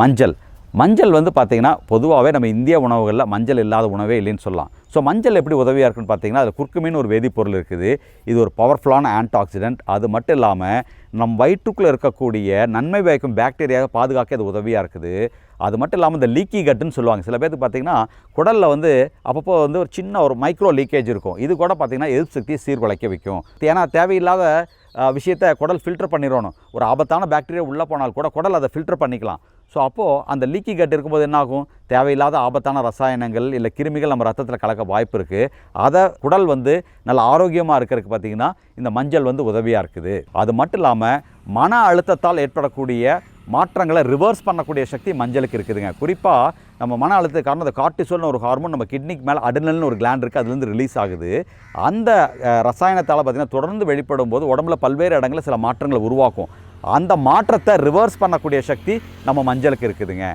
மஞ்சள் வந்து பார்த்திங்கன்னா பொதுவாகவே நம்ம இந்திய உணவுகளில் மஞ்சள் இல்லாத உணவே இல்லைன்னு சொல்லலாம். ஸோ மஞ்சள் எப்படி உதவியாக இருக்குன்னு பார்த்திங்கன்னா அதில் குர்குமின் ஒரு வேதிப்பொருள் இருக்குது. இது ஒரு பவர்ஃபுல்லான ஆன்டாக்சிடென்ட். அது மட்டும் இல்லாமல் நம் வயிற்றுக்குள்ளே இருக்கக்கூடிய நன்மை பயக்கும் பாக்டீரியாவை பாதுகாக்க அது உதவியாக இருக்குது. அது மட்டும் இல்லாமல் இந்த லீக்கி கட்டுன்னு சொல்லுவாங்க. சில பேருக்கு பார்த்திங்கன்னா குடலில் வந்து அப்பப்போ வந்து ஒரு சின்ன ஒரு மைக்ரோ லீக்கேஜ் இருக்கும். இது கூட பார்த்திங்கன்னா எதிர்ப்பு சக்தியை சீர்குலைக்க வைக்கும். ஏன்னா தேவையில்லாத விஷயத்தை குடல் ஃபில்டர் பண்ணிடணும். ஒரு ஆபத்தான பாக்டீரியா உள்ளே போனால் கூட குடல் அதை ஃபில்டர் பண்ணிக்கலாம். ஸோ அப்போது அந்த லீக்கி கட் இருக்கும்போது என்னாகும், தேவையில்லாத ஆபத்தான ரசாயனங்கள் இல்லை கிருமிகள் நம்ம ரத்தத்தில் கலக்க வாய்ப்பு இருக்குது. அதை குடல் வந்து நல்ல ஆரோக்கியமாக இருக்கிறதுக்கு பார்த்திங்கன்னா இந்த மஞ்சள் வந்து உதவியாக இருக்குது. அது மட்டும் இல்லாமல் மன அழுத்தத்தால் ஏற்படக்கூடிய மாற்றங்களை ரிவர்ஸ் பண்ணக்கூடிய சக்தி மஞ்சளுக்கு இருக்குதுங்க. குறிப்பாக நம்ம மன அழுத்தத்துக்கு காரணம் அந்த கார்டிசோல்னு ஒரு ஹார்மோன் நம்ம கிட்னிக்கு மேலே அட்ரினல்னு ஒரு கிளாண்ட் இருக்குது, அதுலேருந்து ரிலீஸ் ஆகுது. அந்த ரசாயனத்தால் பார்த்திங்கன்னா தொடர்ந்து வெளிப்படும் போது உடம்புல பல்வேறு இடங்களில் சில மாற்றங்களை உருவாக்கும். அந்த மாற்றத்தை ரிவர்ஸ் பண்ணக்கூடிய சக்தி நம்ம மஞ்சளுக்கு இருக்குதுங்க.